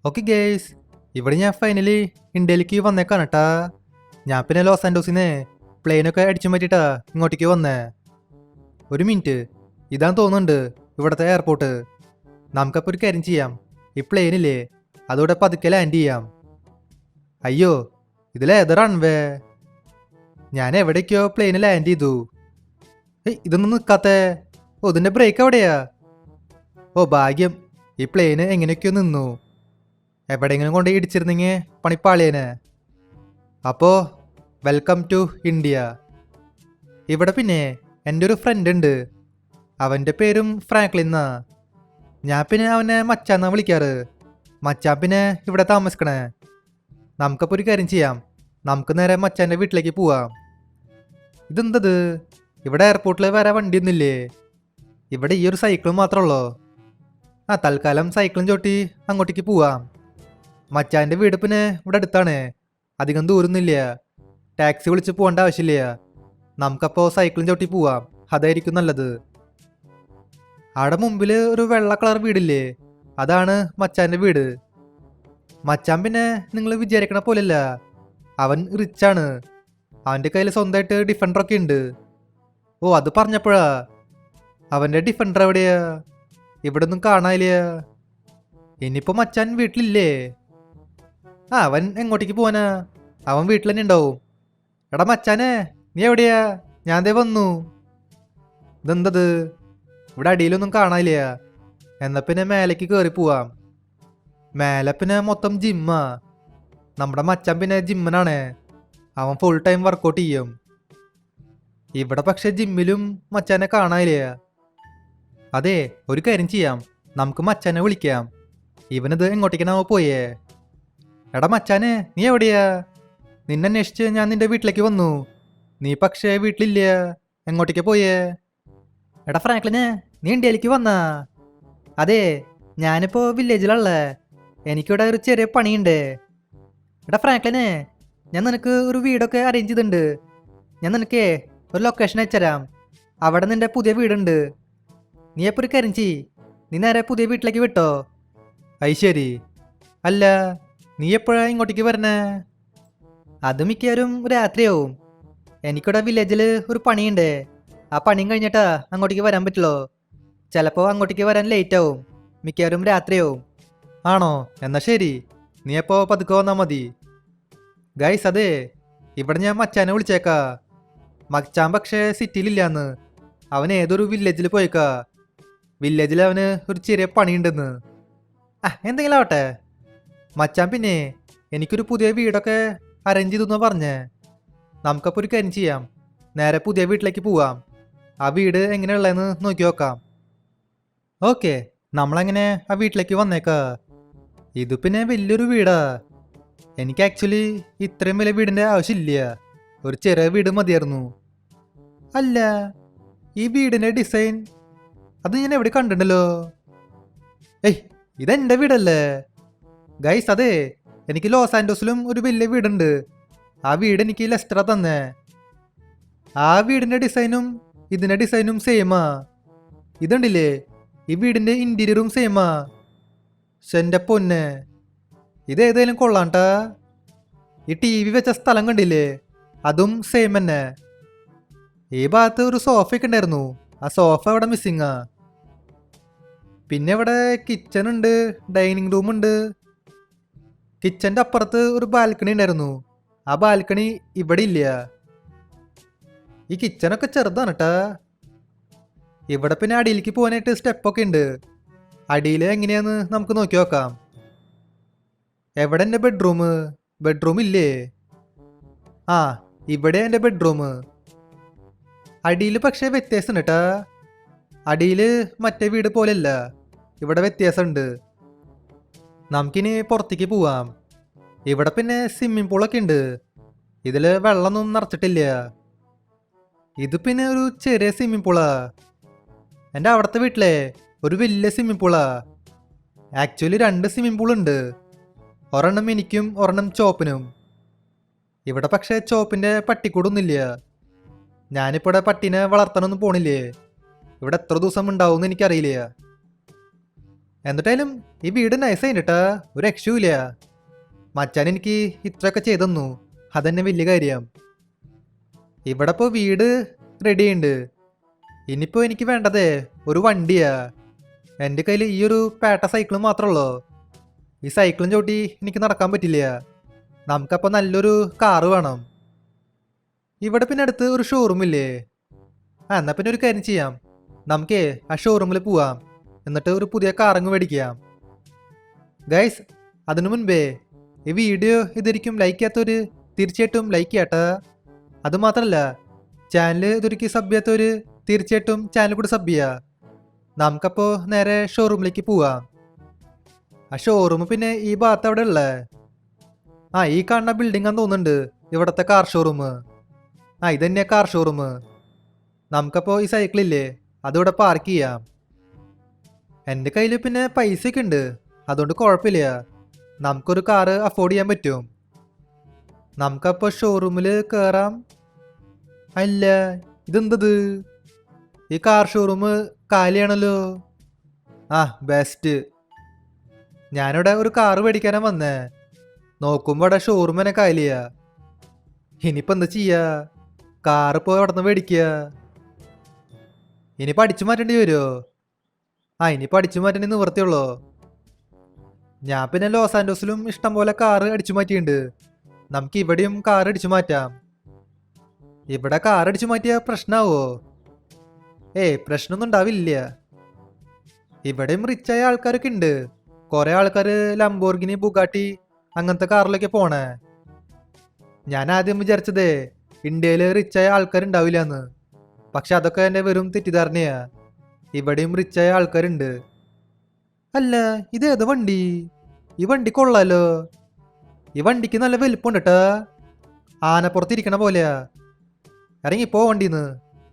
Okay guys, ഇവിടെ ഞാൻ finally ഇന്ത്യയിലേക്ക് വന്നേക്കാണ് കേട്ടാ. ഞാൻ പിന്നെ ലോസ് ആൻഡോസിന്ന് പ്ലെയിനൊക്കെ അടിച്ചു മാറ്റിട്ടാ ഇങ്ങോട്ടേക്ക് വന്നേ. ഒരു മിനിറ്റ്, ഇതാന്ന് തോന്നുന്നുണ്ട് ഇവിടുത്തെ എയർപോർട്ട്. നമുക്കപ്പോൾ ഒരു കാര്യം ചെയ്യാം, ഈ പ്ലെയിനില്ലേ അതോടെ പതുക്കെ ലാൻഡ് ചെയ്യാം. അയ്യോ, ഇതിലേതാ റൺവേ? ഞാൻ എവിടേക്കോ പ്ലെയിന് ലാൻഡ് ചെയ്തു. ഇതൊന്നും നിൽക്കാത്തേ. ഓ, ഇതിൻ്റെ ബ്രേക്ക് എവിടെയാ? ഓ ഭാഗ്യം, ഈ പ്ലെയിന് എങ്ങനെയൊക്കെയോ നിന്നു. എവിടെയെങ്കിലും കൊണ്ട് ഇടിച്ചിരുന്നെങ്കിൽ പണിപ്പാളിയേനെ. അപ്പോൾ വെൽക്കം ടു ഇന്ത്യ. ഇവിടെ പിന്നെ എൻ്റെ ഒരു ഫ്രണ്ട് ഉണ്ട്, അവൻ്റെ പേരും ഫ്രാങ്ക്ലിൻ എന്നാ. ഞാൻ പിന്നെ അവനെ മച്ചാന്നാ വിളിക്കാറ്. മച്ചാൻ പിന്നെ ഇവിടെ താമസിക്കണേ. നമുക്കപ്പോൾ ഒരു കാര്യം ചെയ്യാം, നമുക്ക് നേരെ മച്ചാൻ്റെ വീട്ടിലേക്ക് പോവാം. ഇതെന്തത്? ഇവിടെ എയർപോർട്ടിൽ വേറെ വണ്ടിയൊന്നുമില്ലേ? ഇവിടെ ഈ ഒരു സൈക്കിളും മാത്രമുള്ളൂ. തൽക്കാലം സൈക്കിളും ചോട്ടി അങ്ങോട്ടേക്ക് പോവാം. മച്ചാൻ്റെ വീട് പിന്നെ ഇവിടെ അടുത്താണ്, അധികം ദൂരമൊന്നുമില്ല. ടാക്സി വിളിച്ച് പോകേണ്ട ആവശ്യമില്ല. നമുക്കപ്പോൾ സൈക്കിളും ചോട്ടി പോവാം, അതായിരിക്കും നല്ലത്. അവിടെ മുമ്പിൽ ഒരു വെള്ള കളർ വീടില്ലേ, അതാണ് മച്ചാൻ്റെ വീട്. മച്ചാൻ പിന്നെ നിങ്ങൾ വിചാരിക്കണ പോലെയല്ല, അവൻ റിച്ചാണ്. അവൻ്റെ കയ്യിൽ സ്വന്തമായിട്ട് ഡിഫൻഡറൊക്കെ ഉണ്ട്. ഓ, അത് പറഞ്ഞപ്പോഴാ, അവൻ്റെ ഡിഫൻഡർ എവിടെയാ? ഇവിടെ ഒന്നും കാണാനില്ല. ഇനിയിപ്പോൾ മച്ചാൻ വീട്ടിലില്ലേ? അവൻ എങ്ങോട്ടേക്ക് പോവാനാ? അവൻ വീട്ടിൽ തന്നെ ഉണ്ടാവും. എടാ മച്ചാനെ, നീ എവിടെയാ? ഞാൻ ദേ വന്നു. ഇതെന്തത്? ഇവിടെ അടിയിലൊന്നും കാണാനില്ല. എന്നാ പിന്നെ മേലേക്ക് കയറി പോവാം. മേലെ പിന്നെ മൊത്തം ജിമ്മാ. നമ്മുടെ മച്ചാൻ പിന്നെ ജിമ്മനാണ്, അവൻ ഫുൾ ടൈം വർക്കൗട്ട് ചെയ്യും. ഇവിടെ പക്ഷെ ജിമ്മിലും മച്ചാനെ കാണാനില്ല. അതെ, ഒരു കാര്യം ചെയ്യാം, നമുക്ക് മച്ചാനെ വിളിക്കാം. ഇവനിത് എങ്ങോട്ടേക്കാണാവോ പോയേ? എടാ മച്ചാനെ, നീ എവിടെയാ? നിന്നെ അന്വേഷിച്ച് ഞാൻ നിന്റെ വീട്ടിലേക്ക് വന്നു. നീ പക്ഷേ വീട്ടിലില്ല, എങ്ങോട്ടേക്കാ പോയേ? എടാ ഫ്രാങ്ക്ലിനെ, നീ ഇന്ത്യയിലേക്ക് വന്നാ? അതെ, ഞാനിപ്പോൾ വില്ലേജിലുള്ളേ. എനിക്കിവിടെ ഒരു ചെറിയ പണിയുണ്ട്. എടാ ഫ്രാങ്ക്ലിനെ, ഞാൻ നിനക്ക് ഒരു വീടൊക്കെ അറേഞ്ച് ചെയ്തിട്ടുണ്ട്. ഞാൻ നിനക്ക് ഒരു ലൊക്കേഷൻ അയച്ചുതരാം. അവിടെ നിന്റെ പുതിയ വീടുണ്ട്. നീ എപ്പോൾ ഒരു കാര്യം ചെയ്യ്, നീ നേരെ പുതിയ വീട്ടിലേക്ക് വിട്ടോ. അത് ശരി. അല്ല, നീ എപ്പോഴാ ഇങ്ങോട്ടേക്ക് വരണേ? അത് മിക്കവാറും രാത്രിയാവും. എനിക്കിവിടെ വില്ലേജിൽ ഒരു പണിയുണ്ട്. ആ പണിയും കഴിഞ്ഞിട്ടാ അങ്ങോട്ടേക്ക് വരാൻ പറ്റുള്ളൂ. ചിലപ്പോൾ അങ്ങോട്ടേക്ക് വരാൻ ലേറ്റ് ആവും, മിക്കവാറും രാത്രിയാവും. ആണോ? എന്നാൽ ശരി, നീ എപ്പോൾ പതുക്കെ വന്നാൽ മതി. ഗൈസ്, അതെ, ഇവിടെ ഞാൻ മച്ചാനെ വിളിച്ചേക്കാ. മച്ചാൻ പക്ഷേ സിറ്റിയിലില്ലാന്ന്, അവൻ ഏതൊരു വില്ലേജിൽ പോയേക്കാ. വില്ലേജിൽ അവന് ഒരു ചെറിയ പണിയുണ്ടെന്ന്. എന്തെങ്കിലും ആവട്ടെ. മച്ചാൻ പിന്നെ എനിക്കൊരു പുതിയ വീടൊക്കെ അറേഞ്ച് ചെയ്തെന്ന് പറഞ്ഞേ. നമുക്കപ്പോൾ ഒരു കാര്യം ചെയ്യാം, നേരെ പുതിയ വീട്ടിലേക്ക് പോവാം. ആ വീട് എങ്ങനെയുള്ളതെന്ന് നോക്കി നോക്കാം. ഓക്കെ, നമ്മളെങ്ങനെ ആ വീട്ടിലേക്ക് വന്നേക്കാ. ഇത് പിന്നെ വലിയൊരു വീടാ. എനിക്ക് ആക്ച്വലി ഇത്രയും വലിയ വീടിൻ്റെ ആവശ്യമില്ല, ഒരു ചെറിയ വീട് മതിയായിരുന്നു. അല്ല, ഈ വീടിൻ്റെ ഡിസൈൻ അത് ഞാൻ എവിടെ കണ്ടിട്ടുണ്ടല്ലോ. ഇതെൻ്റെ വീടല്ലേ ഗൈസ്? അതെ, എനിക്ക് ലോസ് ആൻഡോസിലും ഒരു വലിയ വീടുണ്ട്. ആ വീട് എനിക്ക് ലെസ്റ്ററ തന്നെ. ആ വീടിൻ്റെ ഡിസൈനും ഇതിൻ്റെ ഡിസൈനും സെയിമാ. ഇതുണ്ടില്ലേ, ഈ വീടിൻ്റെ ഇൻറ്റീരിയറും സെയിമാ. എൻ്റെ പൊന്നെ, ഇതേതായാലും കൊള്ളാണ്ടാ. ഈ TV വെച്ച സ്ഥലം കണ്ടില്ലേ, അതും സെയിം തന്നെ. ഈ ഭാഗത്ത് ഒരു സോഫയൊക്കെ ഉണ്ടായിരുന്നു, ആ സോഫ ഇവിടെ മിസ്സിങ്ങാ. പിന്നെ ഇവിടെ കിച്ചൺ ഉണ്ട്, ഡൈനിങ് റൂം ഉണ്ട്. കിച്ചൻ്റെ അപ്പുറത്ത് ഒരു ബാൽക്കണി ഉണ്ടായിരുന്നു, ആ ബാൽക്കണി ഇവിടെ ഇല്ല. ഈ കിച്ചണൊക്കെ ചെറുതാണ് കേട്ടാ. ഇവിടെ പിന്നെ അടിയിലേക്ക് പോകാനായിട്ട് സ്റ്റെപ്പൊക്കെ ഉണ്ട്. അടിയിൽ എങ്ങനെയാന്ന് നമുക്ക് നോക്കി നോക്കാം. എവിടെ എൻ്റെ ബെഡ്റൂം? ബെഡ്റൂം ഇല്ലേ? ഇവിടെ എൻ്റെ ബെഡ്റൂം. അടിയിൽ പക്ഷേ വ്യത്യാസമുണ്ട് കേട്ടാ. അടിയിൽ മറ്റേ വീട് പോലെയല്ല, ഇവിടെ വ്യത്യാസമുണ്ട്. നമുക്കിനി പുറത്തേക്ക് പോവാം. ഇവിടെ പിന്നെ സ്വിമ്മിംഗ് പൂളൊക്കെ ഉണ്ട്, ഇതിൽ വെള്ളമൊന്നും നിറച്ചിട്ടില്ല. ഇത് പിന്നെ ഒരു ചെറിയ സ്വിമ്മിംഗ് പൂളാ. എൻ്റെ അവിടുത്തെ വീട്ടിലെ ഒരു വലിയ സ്വിമ്മിംഗ് പൂളാ. ആക്ച്വലി 2 സ്വിമ്മിംഗ് പൂളുണ്ട്, ഒരെണ്ണം എനിക്കും ഒരെണ്ണം ചോപ്പിനും. ഇവിടെ പക്ഷേ ചോപ്പിൻ്റെ പട്ടിക്കൂടൊന്നുമില്ല. ഞാനിപ്പോൾ ഇവിടെ പട്ടീനെ വളർത്താനൊന്നും പോണില്ലേ. ഇവിടെ എത്ര ദിവസം ഉണ്ടാവും എന്ന് എനിക്കറിയില്ല. എന്നിട്ടായാലും ഈ വീട് നൈസായിട്ടാ, ഒരു രക്ഷയില്ല. മച്ചാൻ എനിക്ക് ഇത്രയൊക്കെ ചെയ്തെന്നു, അതന്നെ വലിയ കാര്യം. ഇവിടെ ഇപ്പോൾ വീട് റെഡി ഉണ്ട്. ഇനിയിപ്പോൾ എനിക്ക് വേണ്ടതേ ഒരു വണ്ടിയാ. എൻ്റെ കയ്യിൽ ഈ ഒരു പേട്ട സൈക്കിളും മാത്രമുള്ളൂ. ഈ സൈക്കിളും ചോട്ടി എനിക്ക് നടക്കാൻ പറ്റില്ല. നമുക്കപ്പോൾ നല്ലൊരു കാറ് വേണം. ഇവിടെ പിന്നെ അടുത്ത് ഒരു ഷോറൂം ഇല്ലേ? എന്നാ പിന്നെ ഒരു കാര്യം ചെയ്യാം, നമുക്കേ ആ ഷോറൂമിൽ പോവാം, എന്നിട്ട് ഒരു പുതിയ കാറങ്ങ് മേടിക്കാം. ഗൈസ്, അതിനു മുൻപേ ഈ വീഡിയോ ഇതൊരിക്കും ലൈക്ക് ചെയ്യാത്തവര് തീർച്ചയായിട്ടും ലൈക്ക് ചെയ്യാട്ടാ. അതുമാത്രമല്ല, ചാനൽ ഇതൊരിക്കും സബ് ചെയ്യാത്തവര് തീർച്ചയായിട്ടും ചാനൽ കൂടി സബ് ചെയ്യുക. നമുക്കപ്പോൾ നേരെ ഷോറൂമിലേക്ക് പോവാം. ആ ഷോറൂം പിന്നെ ഈ ഭാഗത്ത് അവിടെ ഉള്ളേ. ഈ കാണുന്ന ബിൽഡിംഗ് ആണെന്ന് തോന്നുന്നുണ്ട് ഇവിടുത്തെ കാർ ഷോറൂം. ഇത് തന്നെയാ കാർ ഷോറൂം. നമുക്കപ്പോൾ ഈ സൈക്കിളില്ലേ അതിവിടെ പാർക്ക് ചെയ്യാം. എൻ്റെ കയ്യിൽ പിന്നെ പൈസയൊക്കെ ഉണ്ട്, അതുകൊണ്ട് കുഴപ്പമില്ല. നമുക്കൊരു കാറ് അഫോർഡ് ചെയ്യാൻ പറ്റും. നമുക്കപ്പോൾ ഷോറൂമിൽ കയറാം. അല്ല, ഇതെന്തത്? ഈ കാർ ഷോറൂം കാലിയാണല്ലോ. ബെസ്റ്റ്. ഞാനിവിടെ ഒരു കാറ് മേടിക്കാനാ വന്നേ. നോക്കുമ്പോൾ ഇവിടെ ഷോറൂം തന്നെ കാലിയാ. ഇനിയിപ്പോൾ എന്താ ചെയ്യാ? കാറിപ്പോൾ അവിടെ നിന്ന് മേടിക്കുക. ഇനിയിപ്പോൾ അടിച്ചു മാറ്റേണ്ടി വരുമോ? ഇനിയിപ്പോൾ അടിച്ചു മാറ്റേണ്ടി നിവൃത്തിയുള്ളൂ. ഞാൻ പിന്നെ ലോസ് ആൻഡോസിലും ഇഷ്ടം പോലെ കാറ് അടിച്ചു മാറ്റിയിട്ടുണ്ട്. നമുക്ക് ഇവിടെയും കാർ അടിച്ചു മാറ്റാം. ഇവിടെ കാർ അടിച്ചു മാറ്റിയ പ്രശ്നമാവോ? പ്രശ്നമൊന്നും ഉണ്ടാവില്ല. ഇവിടെയും റിച്ചായ ആൾക്കാരൊക്കെ ഉണ്ട്. കുറെ ആൾക്കാർ ലംബോർഗിനി, ബുഗാട്ടി അങ്ങനത്തെ കാറിലൊക്കെ പോണേ. ഞാൻ ആദ്യം വിചാരിച്ചതേ ഇന്ത്യയിൽ റിച്ചായ ആൾക്കാരുണ്ടാവില്ല എന്ന്. പക്ഷെ അതൊക്കെ എൻ്റെ വെറും തെറ്റിദ്ധാരണയാ. ഇവിടെയും റിച്ചായ ആൾക്കാരുണ്ട്. അല്ല, ഇതേത് വണ്ടി? ഈ വണ്ടി കൊള്ളാലോ. ഈ വണ്ടിക്ക് നല്ല വലിപ്പമുണ്ട് കേട്ടാ, ആനപ്പുറത്തിരിക്കണ പോലെയാ. ഇറങ്ങിപ്പോ വണ്ടിന്ന്.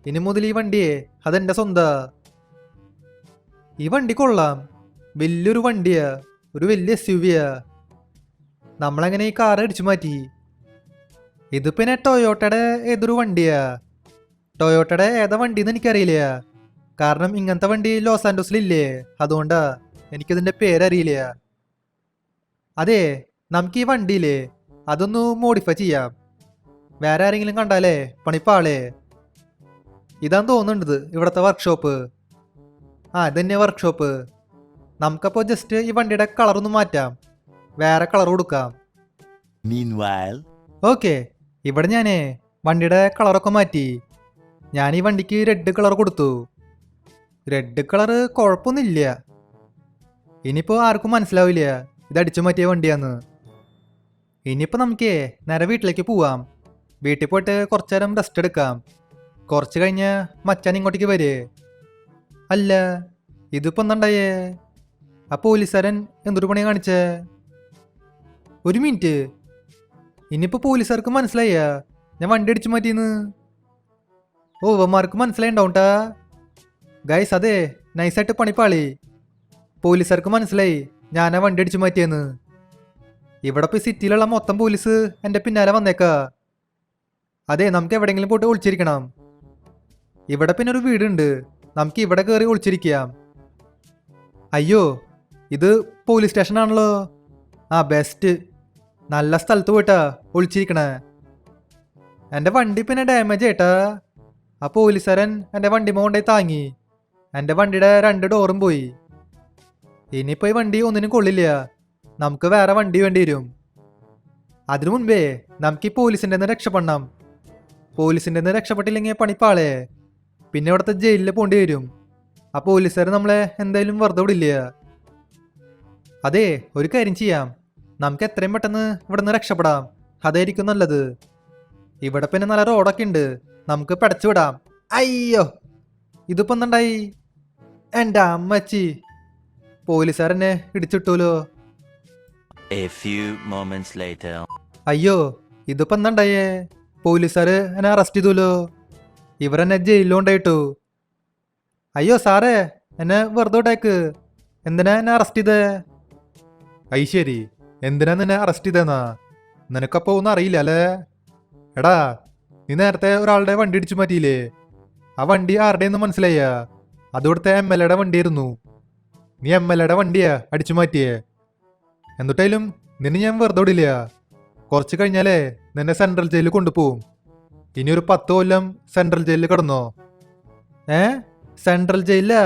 ഇനി മുതൽ ഈ വണ്ടിയെ അതെന്റെ സ്വന്താ. ഈ വണ്ടി കൊള്ളാം, വലിയൊരു വണ്ടിയാ, ഒരു വലിയ SUV-യാ. നമ്മളങ്ങനെ ഈ കാർ അടിച്ചു മാറ്റി. ഇത് പിന്നെ ടൊയോട്ടയുടെ ഏതൊരു വണ്ടിയാ. ടൊയോട്ടയുടെ ഏതാ വണ്ടിന്ന് എനിക്കറിയില്ല, കാരണം ഇങ്ങനത്തെ വണ്ടി ലോസ് ആൻഡോസിലില്ലേ, അതുകൊണ്ടാ എനിക്കിതിന്റെ പേരറിയില്ല. അതെ, നമുക്ക് ഈ വണ്ടിയില്ലേ അതൊന്ന് മോഡിഫൈ ചെയ്യാം. വേറെ ആരെങ്കിലും കണ്ടാലേ പണിപ്പാളേ. ഇതാന്ന് തോന്നുന്നുണ്ട് ഇവിടുത്തെ വർക്ക്ഷോപ്പ്. ഇതന്നെ വർക്ക്ഷോപ്പ്. നമുക്കപ്പോൾ ജസ്റ്റ് ഈ വണ്ടിയുടെ കളറൊന്ന് മാറ്റാം, വേറെ കളർ കൊടുക്കാം. ഓക്കെ, ഇവിടെ ഞാനേ വണ്ടിയുടെ കളറൊക്കെ മാറ്റി. ഞാൻ ഈ വണ്ടിക്ക് റെഡ് കളർ കൊടുത്തു. റെഡ് കളറ് കുഴപ്പമൊന്നുമില്ല. ഇനിയിപ്പോൾ ആർക്കും മനസ്സിലാവില്ല ഇത് അടിച്ചു മാറ്റിയ വണ്ടിയാന്ന്. ഇനിയിപ്പോൾ നമുക്കേ നേരെ വീട്ടിലേക്ക് പോവാം. വീട്ടിൽ പോയിട്ട് കുറച്ചു നേരം റെസ്റ്റ് എടുക്കാം. കുറച്ച് കഴിഞ്ഞ് മച്ചാൻ ഇങ്ങോട്ടേക്ക് വരേ. അല്ല, ഇതിപ്പോൾ എന്താണ്ടായേ? ആ പോലീസുകാരൻ എന്തൊരു പണിയാ കാണിച്ചേ? ഒരു മിനിറ്റ്, ഇനിയിപ്പോൾ പോലീസുകാർക്ക് മനസ്സിലായ ഞാൻ വണ്ടി അടിച്ചു മാറ്റിയെന്ന്? ഇവന്മാർക്ക് മനസ്സിലായിണ്ടാവുംട്ടാ. ഗൈസ്, അതെ, നൈസായിട്ട് പണിപ്പാളി. പോലീസുകാർക്ക് മനസ്സിലായി ഞാനാ വണ്ടി അടിച്ചു മാറ്റിയെന്ന്. ഇവിടെ ഇപ്പോൾ സിറ്റിയിലുള്ള മൊത്തം പോലീസ് എൻ്റെ പിന്നാലെ വന്നേക്കാ. അതെ, നമുക്ക് എവിടെയെങ്കിലും പോയിട്ട് ഒളിച്ചിരിക്കണം. ഇവിടെ പിന്നെ ഒരു വീടുണ്ട്, നമുക്ക് ഇവിടെ കയറി ഒളിച്ചിരിക്കാം. അയ്യോ, ഇത് പോലീസ് സ്റ്റേഷനാണല്ലോ. ബെസ്റ്റ്. നല്ല സ്ഥലത്ത് പോയിട്ടാ ഒളിച്ചിരിക്കണേ. എൻ്റെ വണ്ടി പിന്നെ ഡാമേജ് ആയിട്ടാ. ആ പോലീസുകാരൻ എൻ്റെ വണ്ടി കൊണ്ടുപോയി താങ്ങി. എൻ്റെ വണ്ടിയുടെ 2 ഡോറും പോയി. ഇനിയിപ്പോൾ ഈ വണ്ടി ഒന്നിനും കൊള്ളില്ല, നമുക്ക് വേറെ വണ്ടി വേണ്ടി വരും. അതിനു മുൻപേ നമുക്ക് ഈ പോലീസിൻ്റെ നിന്ന് രക്ഷപ്പെടണം. പോലീസിൻ്റെ നിന്ന് രക്ഷപ്പെട്ടില്ലെങ്കിൽ പണിപ്പാളേ, പിന്നെ ഇവിടുത്തെ ജയിലിൽ പോകേണ്ടി വരും. ആ പോലീസുകാർ നമ്മളെ എന്തായാലും വെറുതെ വിടില്ല. അതെ, ഒരു കാര്യം ചെയ്യാം, നമുക്ക് എത്രയും പെട്ടെന്ന് ഇവിടെ നിന്ന് രക്ഷപ്പെടാം, അതായിരിക്കും നല്ലത്. ഇവിടെ പിന്നെ നല്ല റോഡൊക്കെ ഉണ്ട്, നമുക്ക് പടച്ചു വിടാം. അയ്യോ, ഇതിപ്പോ എന്തുണ്ടായി? എൻ്റെ അമ്മച്ചി, പോലീസുകാരെന്നെ ഇടിച്ചിട്ടൂലോ. അയ്യോ, ഇതിപ്പോ എന്താണ്ടായേ? പോലീസുകാര് എന്നെ അറസ്റ്റ് ചെയ്തൂലോ. ഇവരെന്നെ ജയിലിലുണ്ടായിട്ടു. അയ്യോ സാറേ, എന്നെ വെറുതെ വിട്ടേക്ക്. എന്തിനാ എന്നെ അറസ്റ്റ് ചെയ്തേ? ശരി, എന്തിനാ നിന്നെ അറസ്റ്റ് ചെയ്തെന്നാ? നിനക്കപ്പോ ഒന്നും അറിയില്ല അല്ലേ? എടാ, നീ നേരത്തെ ഒരാളുടെ വണ്ടി ഇടിച്ചു മാറ്റിയില്ലേ? ആ വണ്ടി ആരുടെയെന്ന് മനസ്സിലായ? അത് ഇവിടുത്തെ MLA-യുടെ വണ്ടിയായിരുന്നു. നീ MLA വണ്ടിയാ അടിച്ചു മാറ്റിയേ. എന്നിട്ടായാലും നിന്നെ ഞാൻ വെറുതെ വിടില്ല. കുറച്ച് കഴിഞ്ഞാലേ നിന്നെ സെൻട്രൽ ജയിലിൽ കൊണ്ടുപോകും. ഇനി ഒരു 10 കൊല്ലം സെൻട്രൽ ജയിലിൽ കിടന്നോ. സെൻട്രൽ ജയിലിലാ?